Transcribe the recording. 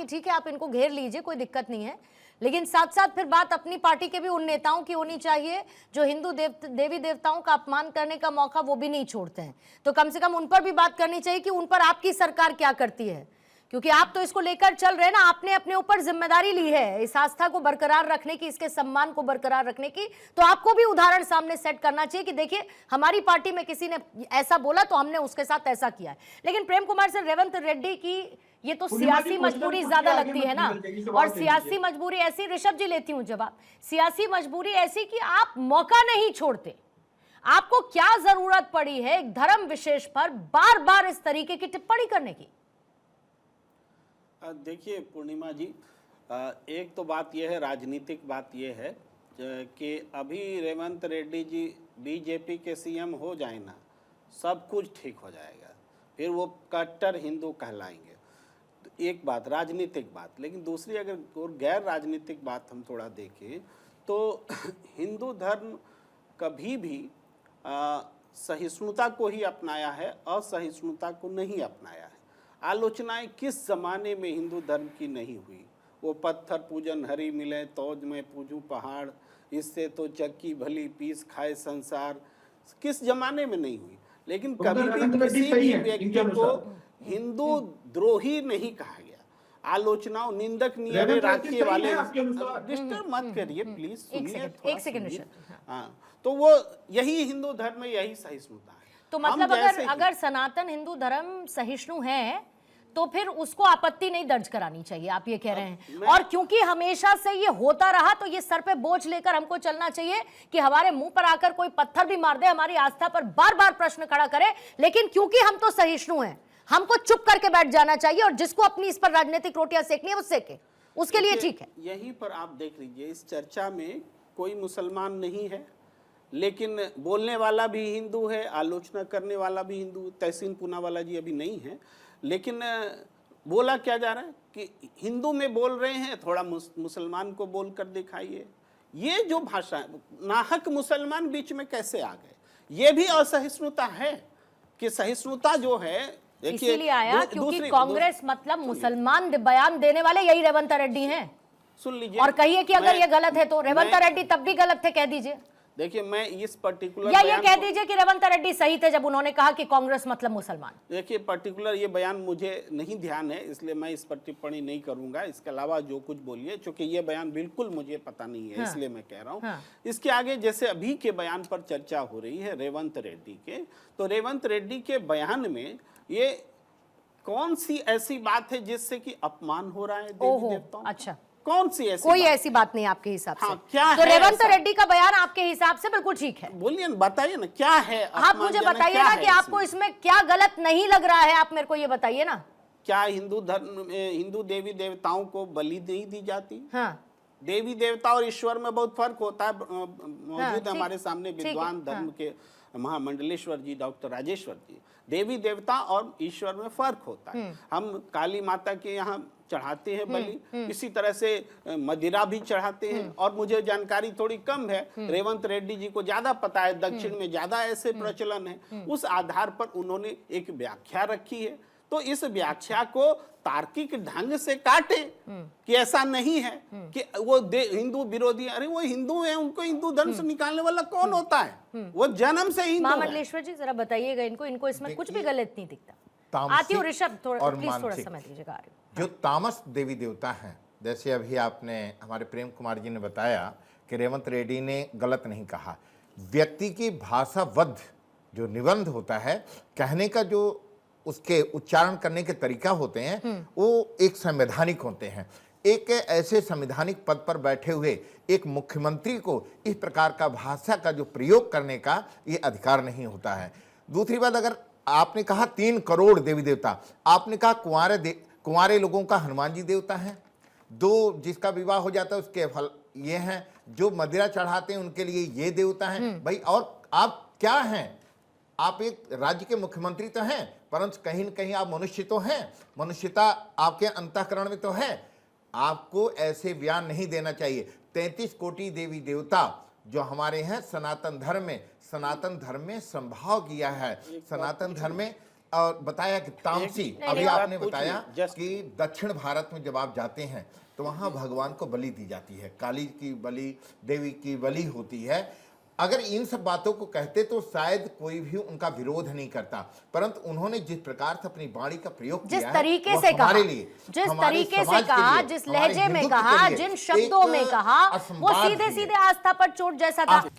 कि ठीक है आप इनको घेर लीजिए, कोई दिक्कत नहीं है, लेकिन साथ साथ फिर बात अपनी पार्टी के भी उन नेताओं की होनी चाहिए जो हिंदू देवी देवताओं का अपमान करने का मौका वो भी नहीं छोड़ते हैं। तो कम से कम उन पर भी बात करनी चाहिए कि उन पर आपकी सरकार क्या करती है, क्योंकि आप तो इसको लेकर चल रहे हैं ना, आपने अपने ऊपर जिम्मेदारी ली है इस आस्था को बरकरार रखने की, इसके सम्मान को बरकरार रखने की। तो आपको भी उदाहरण सामने सेट करना चाहिए कि देखिए हमारी पार्टी में किसी ने ऐसा बोला तो हमने उसके साथ ऐसा किया है। लेकिन प्रेम कुमार से रेवंत रेड्डी की ये तो सियासी मजबूरी ज्यादा लगती है ना, और सियासी मजबूरी ऐसी, ऋषभ जी लेती हूं जवाब, सियासी मजबूरी ऐसी कि आप मौका नहीं छोड़ते। आपको क्या जरूरत पड़ी है एक धर्म विशेष पर बार बार इस तरीके की टिप्पणी करने की? देखिए पूर्णिमा जी, एक तो बात यह है, राजनीतिक बात यह है कि अभी रेवंत रेड्डी जी बीजेपी के सीएम हो जाए ना, सब कुछ ठीक हो जाएगा, फिर वो कट्टर हिंदू कहलाएंगे। तो एक बात राजनीतिक बात, लेकिन दूसरी अगर और गैर राजनीतिक बात हम थोड़ा देखें तो हिंदू धर्म कभी भी सहिष्णुता को ही अपनाया है, असहिष्णुता को नहीं अपनाया है। आलोचनाएं किस ज़माने में हिंदू धर्म की नहीं हुई? वो पत्थर पूजन हरी मिले तौज में पूजूं पहाड़, इससे तो चक्की भली पीस खाए संसार, किस ज़माने में नहीं हुई? लेकिन कभी भी किसी भी व्यक्ति को हिंदू द्रोही नहीं कहा गया। आलोचनाओं निंदक नियरे राखिए वाले, डिस्टर्ब मत करिए प्लीज, सुनिए एक सेकंड। हाँ, तो वो यही हिंदू धर्म में यही सहिष्णुता है। तो मतलब अगर सनातन हिंदू धर्म सहिष्णु है तो फिर उसको आपत्ति नहीं दर्ज करानी चाहिए, आप ये कह रहे हैं। और क्योंकि हमेशा से ये होता रहा तो ये सर पे बोझ लेकर हमको चलना चाहिए कि हमारे मुंह पर आकर कोई पत्थर भी मार दे, हमारी आस्था पर बार बार प्रश्न खड़ा करे, लेकिन क्योंकि हम तो सहिष्णु हैं हमको चुप करके बैठ जाना चाहिए, और जिसको अपनी इस पर राजनीतिक रोटियां सेकनी है वो सेके, उसके लिए ठीक है। यहीं पर आप देख लीजिए, इस चर्चा में कोई मुसलमान नहीं है, लेकिन बोलने वाला भी हिंदू है, आलोचना करने वाला भी हिंदू, तहसीन पूनावाला जी अभी नहीं है, लेकिन बोला क्या जा रहा है कि हिंदू में बोल रहे हैं, थोड़ा मुसलमान को बोल कर दिखाइए। ये जो भाषा है, नाहक मुसलमान बीच में कैसे आ गए? ये भी असहिष्णुता है कि सहिष्णुता जो है, इसीलिए आया क्योंकि कांग्रेस मतलब मुसलमान बयान देने वाले यही रेवंत रेड्डी हैं। सुन लीजिए और कहिए कि अगर ये गलत है तो रेवंत रेड्डी तब भी गलत थे, कह दीजिए। देखिए मैं इस पर्टिकुलर या ये कह दीजिए कि रेवंत रेड्डी सही थे जब उन्होंने कहा कि कांग्रेस मतलब मुसलमान। देखिए पर्टिकुलर ये बयान मुझे नहीं ध्यान है, इसलिए मैं इस पर टिप्पणी नहीं करूंगा। इसके अलावा जो कुछ बोलिए, क्योंकि ये बयान बिल्कुल मुझे पता नहीं है, इसलिए मैं कह रहा हूँ। इसके आगे जैसे अभी के बयान पर चर्चा हो रही है रेवंत रेड्डी के, तो रेवंत रेड्डी के बयान में ये कौन सी ऐसी बात है जिससे कि अपमान हो रहा है देवी देवताओं? अच्छा, कौन सी ऐसी कोई ऐसी बात नहीं आपके हिसाब से? क्या तो रेवंत रेड्डी का बयान आपके हिसाब से बिल्कुल ठीक है? बोलिए ना, बताइए ना क्या है। आप मुझे बताइए ना कि आपको इसमें क्या गलत नहीं लग रहा है, आप मेरे को ये बताइए ना। क्या हिंदू धर्म में हिंदू देवी देवताओं को बलि नहीं दी जाती? हाँ। देवी देवता और ईश्वर में बहुत फर्क होता है। मौजूद हमारे सामने विद्वान धर्म के महामंडलेश्वर जी, डॉक्टर राजेश्वर जी, देवी देवता और ईश्वर में फर्क होता है। हम काली माता के यहाँ चढ़ाते हैं बलि, इसी तरह से मदिरा भी चढ़ाते हैं। और मुझे जानकारी थोड़ी कम है, रेवंत रेड्डी जी को ज्यादा पता है, दक्षिण में ज्यादा ऐसे प्रचलन है। उस आधार पर उन्होंने एक व्याख्या रखी है, तो इस व्याख्या को तार्किक ढंग से काटे कि ऐसा नहीं है कि वो हिंदू विरोधी, अरे वो हिंदू है, उनको हिंदू धर्म से निकालने वाला कौन होता है? वो जन्म से हिंदू है। महामंडलेश्वर जी जरा बताइएगा इनको इसमें कुछ भी गलत नहीं दिखता। आती हूँ ऋषभ, प्लीज थोड़ा समय दीजिएगा। जो तामस देवी देवता हैं, जैसे अभी आपने हमारे प्रेम कुमार जी ने बताया कि रेवंत रेड्डी ने गलत नहीं कहा। व्यक्ति की भाषाबद्ध जो निबंध होता है, कहने का जो उसके उच्चारण करने के तरीका होते हैं, वो एक संवैधानिक होते हैं। एक ऐसे संवैधानिक पद पर बैठे हुए एक मुख्यमंत्री को इस प्रकार का भाषा का जो प्रयोग करने का ये अधिकार नहीं होता है। दूसरी बात, अगर आपने कहा 3 करोड़ देवी देवता, आपने कहा कुंवारे लोगों का हनुमान जी देवता है, 2 जिसका विवाह हो जाता है उसके फल ये हैं, जो मदिरा चढ़ाते हैं उनके लिए ये देवता हैं। भाई और आप क्या हैं? आप एक राज्य के मुख्यमंत्री तो हैं, परंतु कहीं न कहीं आप मनुष्य तो हैं, मनुष्यता आपके अंतःकरण में तो है। आपको ऐसे बयान नहीं देना चाहिए। 33 कोटि देवी देवता जो हमारे हैं सनातन धर्म में संभाव किया है। सनातन धर्म में और बताया कि तामसी, अभी एक आपने बात बताया पूछूं, just- कि दक्षिण भारत में जब आप जाते हैं तो वहां भगवान को बलि दी जाती है, काली की बलि, देवी की बलि होती है। अगर इन सब बातों को कहते तो शायद कोई भी उनका विरोध नहीं करता, परंतु उन्होंने जिस प्रकार से अपनी वाणी का प्रयोग जिस किया है, तरीके वो से कहा, हमारे लिए, जिस हमारे तरीके से समाज के कहा, लिए, जिस हमारे लहजे में हिंदुत्व के कहा, लिए जिन एक शब्दों में कहा, वो असंवाद सीधे भी है। सीधे आस्था पर चोट जैसा था।